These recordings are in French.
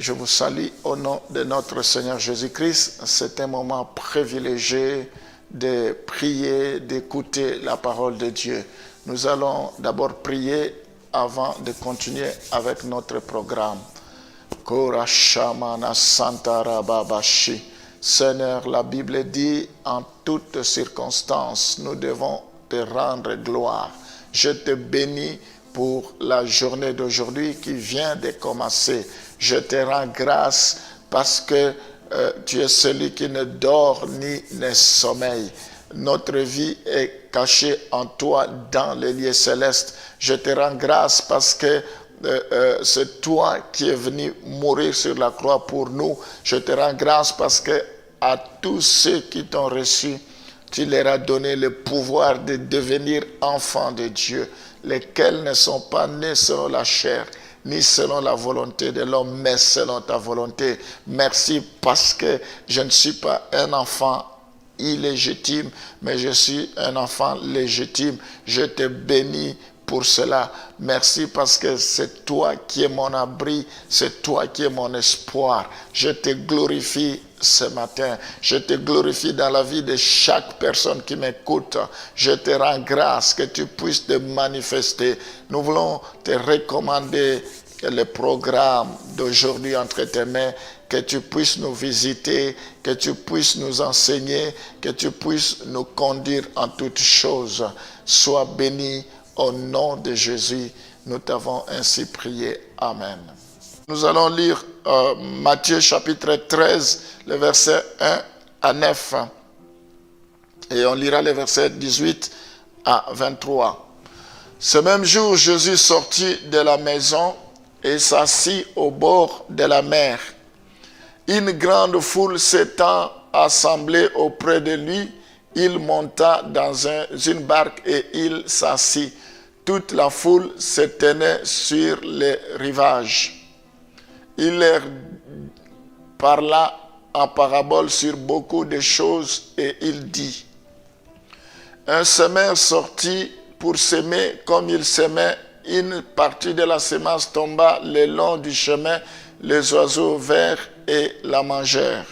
je vous salue au nom de notre Seigneur Jésus-Christ. C'est un moment privilégié de prier, d'écouter la parole de Dieu. Nous allons d'abord prier avant de continuer avec notre programme. Korashamana Santarababashi. Seigneur, la Bible dit, en toutes circonstances, nous devons te rendre gloire. Je te bénis pour la journée d'aujourd'hui qui vient de commencer. Je te rends grâce parce que tu es celui qui ne dort ni ne sommeille. Notre vie est cachée en toi dans les lieux célestes. Je te rends grâce parce que c'est toi qui es venu mourir sur la croix pour nous. Je te rends grâce parce que à tous ceux qui t'ont reçu, tu leur as donné le pouvoir de devenir enfants de Dieu, lesquels ne sont pas nés selon la chair, ni selon la volonté de l'homme, mais selon ta volonté. Merci parce que je ne suis pas un enfant illégitime, mais je suis un enfant légitime. Je te bénis pour cela. Merci parce que c'est toi qui es mon abri, c'est toi qui es mon espoir. Je te glorifie ce matin. Je te glorifie dans la vie de chaque personne qui m'écoute. Je te rends grâce que tu puisses te manifester. Nous voulons te recommander le programme d'aujourd'hui entre tes mains, que tu puisses nous visiter, que tu puisses nous enseigner, que tu puisses nous conduire en toutes choses. Sois béni au nom de Jésus. Nous t'avons ainsi prié. Amen. Nous allons lire Matthieu chapitre 13, le verset 1 à 9. Et on lira les versets 18 à 23. Ce même jour, Jésus sortit de la maison et s'assit au bord de la mer. Une grande foule s'étant assemblée auprès de lui, il monta dans une barque et il s'assit. Toute la foule se tenait sur les rivages. Il leur parla en parabole sur beaucoup de choses et il dit: un semeur sortit pour s'aimer. Comme il s'aimait, une partie de la semence tomba le long du chemin, les oiseaux vinrent et la mangèrent.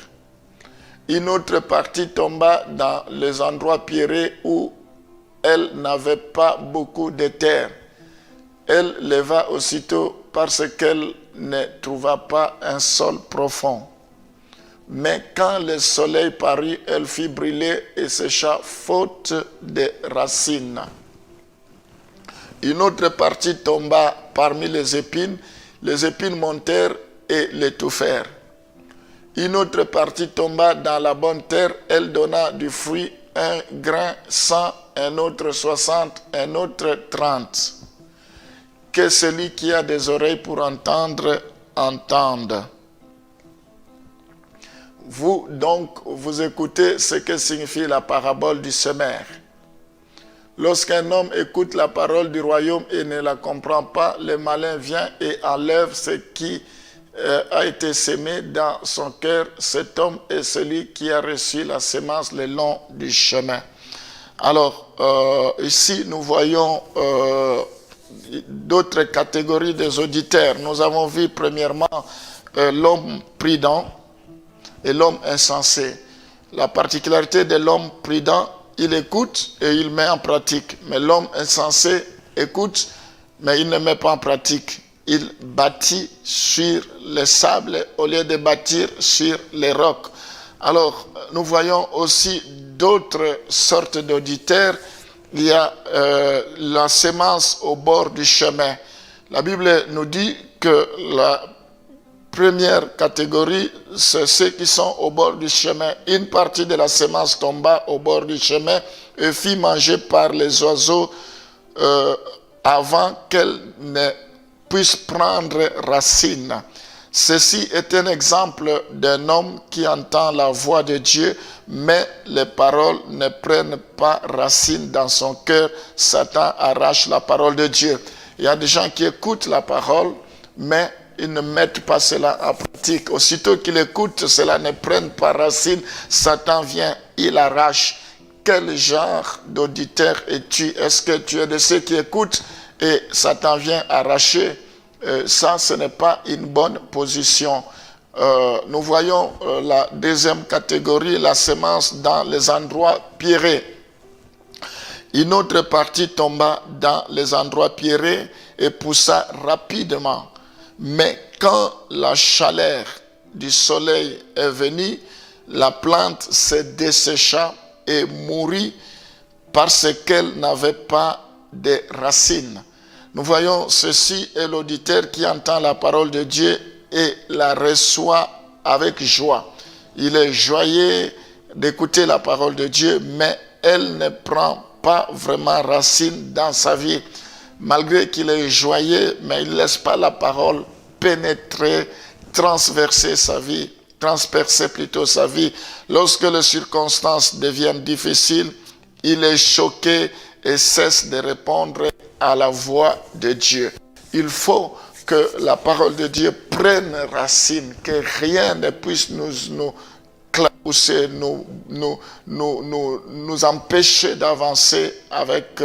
Une autre partie tomba dans les endroits pierreux où elle n'avait pas beaucoup de terre. Elle leva aussitôt parce qu'elle ne trouva pas un sol profond. Mais quand le soleil parut, elle fit brûler et sécha faute de racines. Une autre partie tomba parmi les épines montèrent et l'étouffèrent. Une autre partie tomba dans la bonne terre, elle donna du fruit, un grain 100, un autre 60, un autre 30. Que celui qui a des oreilles pour entendre, entende. Vous donc, vous écoutez ce que signifie la parabole du semeur. Lorsqu'un homme écoute la parole du royaume et ne la comprend pas, le malin vient et enlève ce qui a été semé dans son cœur. Cet homme est celui qui a reçu la semence le long du chemin. Alors, ici, nous voyons d'autres catégories des auditeurs. Nous avons vu premièrement l'homme prudent et l'homme insensé. La particularité de l'homme prudent, il écoute et il met en pratique. Mais l'homme insensé écoute, mais il ne met pas en pratique. Il bâtit sur le sable au lieu de bâtir sur les rocs. Alors, nous voyons aussi d'autres sortes d'auditeurs. Il y a la semence au bord du chemin. La Bible nous dit que la première catégorie, c'est ceux qui sont au bord du chemin. Une partie de la semence tomba au bord du chemin et fut mangée par les oiseaux avant qu'elle ne puisse prendre racine. Ceci est un exemple d'un homme qui entend la voix de Dieu, mais les paroles ne prennent pas racine dans son cœur. Satan arrache la parole de Dieu. Il y a des gens qui écoutent la parole, mais ils ne mettent pas cela en pratique. Aussitôt qu'ils écoutent, cela ne prenne pas racine. Satan vient, il arrache. Quel genre d'auditeur es-tu? Est-ce que tu es de ceux qui écoutent et Satan vient arracher? Ça, ce n'est pas une bonne position. nous voyons la deuxième catégorie, la semence dans les endroits pierreux. Une autre partie tomba dans les endroits pierreux et poussa rapidement. Mais quand la chaleur du soleil est venue, la plante se dessécha et mourut parce qu'elle n'avait pas de racines. Nous voyons, ceci est l'auditeur qui entend la parole de Dieu et la reçoit avec joie. Il est joyeux d'écouter la parole de Dieu, mais elle ne prend pas vraiment racine dans sa vie. Malgré qu'il est joyeux, mais il ne laisse pas la parole pénétrer, transpercer sa vie. Lorsque les circonstances deviennent difficiles, il est choqué et cesse de répondre à la voix de Dieu. Il faut que la parole de Dieu prenne racine, que rien ne puisse nous clapousser, nous empêcher d'avancer avec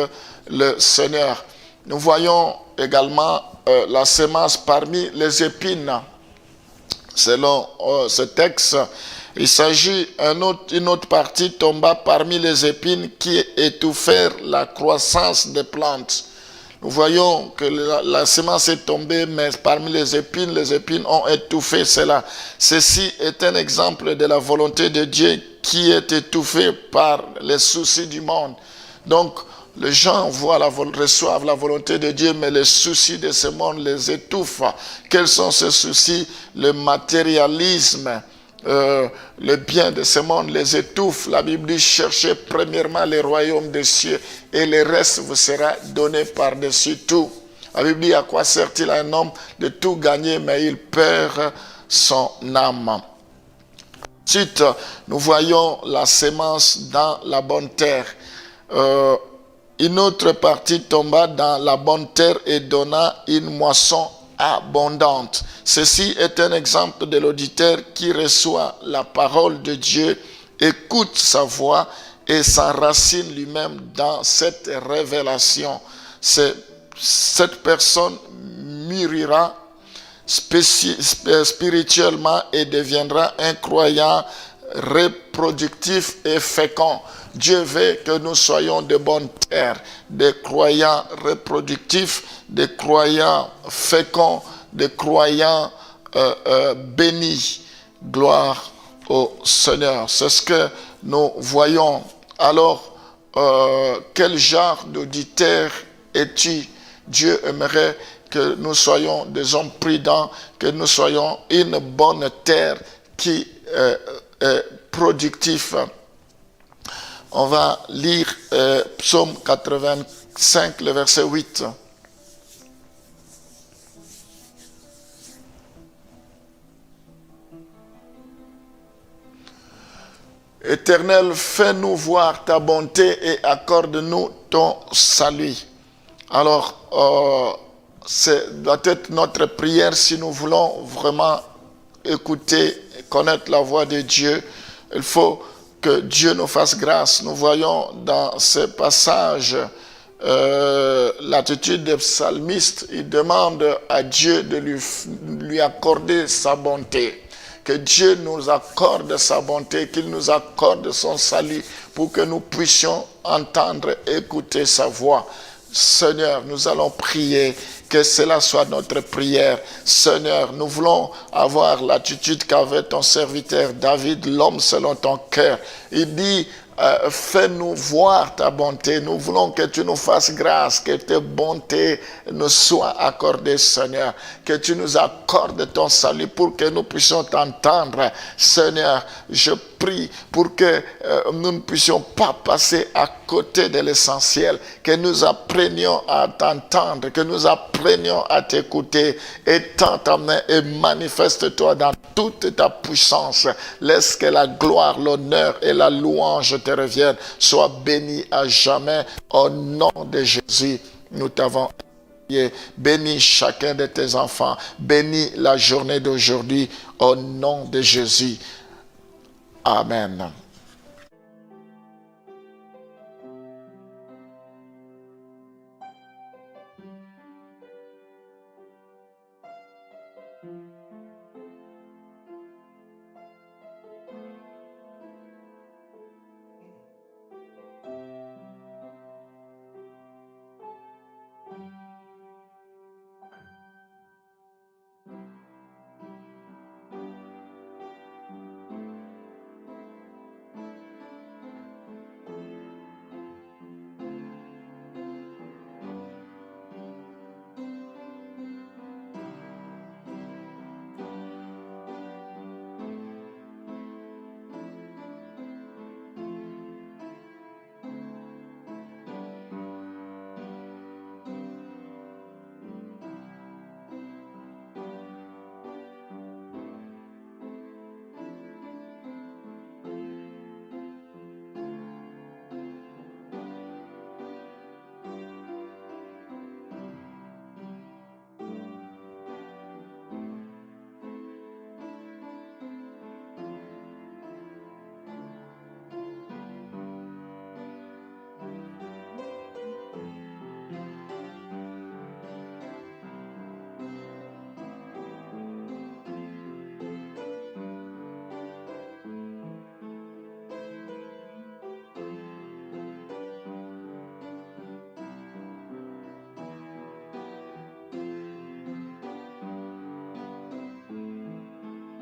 le Seigneur. Nous voyons également la semence parmi les épines. Selon ce texte, il s'agit une autre partie tomba parmi les épines qui étouffèrent la croissance des plantes. Nous voyons que la semence est tombée, mais parmi les épines ont étouffé cela. Ceci est un exemple de la volonté de Dieu qui est étouffée par les soucis du monde. Donc, les gens reçoivent la volonté de Dieu, mais les soucis de ce monde les étouffent. Quels sont ces soucis? Le matérialisme, le bien de ce monde les étouffe. La Bible dit, cherchez premièrement les royaumes des cieux et le reste vous sera donné par-dessus tout. La Bible dit, à quoi sert-il à un homme de tout gagner, mais il perd son âme. Ensuite, nous voyons la semence dans la bonne terre. Une autre partie tomba dans la bonne terre et donna une moisson abondante. Ceci est un exemple de l'auditeur qui reçoit la parole de Dieu, écoute sa voix et s'enracine lui-même dans cette révélation. Cette personne mûrira spirituellement et deviendra un croyant reproductif et fécond. Dieu veut que nous soyons de bonne terre, des croyants reproductifs, des croyants féconds, des croyants bénis. Gloire au Seigneur. C'est ce que nous voyons. Alors, quel genre d'auditeur es-tu? Dieu aimerait que nous soyons des hommes prudents, que nous soyons une bonne terre qui est productif. On va lire Psaume 85, le verset 8. Éternel, fais-nous voir ta bonté et accorde-nous ton salut. Alors, c'est doit être notre prière si nous voulons vraiment écouter, connaître la voix de Dieu. Il faut que Dieu nous fasse grâce. Nous voyons dans ce passage l'attitude des psalmistes. Il demande à Dieu de lui accorder sa bonté. Que Dieu nous accorde sa bonté, qu'il nous accorde son salut pour que nous puissions entendre, écouter sa voix. Seigneur, nous allons prier, que cela soit notre prière. Seigneur, nous voulons avoir l'attitude qu'avait ton serviteur David, l'homme selon ton cœur. Il dit, fais-nous voir ta bonté. Nous voulons que tu nous fasses grâce, que ta bonté nous soit accordée, Seigneur. Que tu nous accordes ton salut pour que nous puissions t'entendre. Seigneur, je prie pour que nous ne puissions pas passer à côté de l'essentiel, que nous apprenions à t'entendre, que nous apprenions à t'écouter. Étends ta main et manifeste-toi dans toute ta puissance. Laisse que la gloire, l'honneur et la louange te reviennent. Sois béni à jamais. Au nom de Jésus, nous t'avons prié. Bénis chacun de tes enfants. Bénis la journée d'aujourd'hui au nom de Jésus. Amen.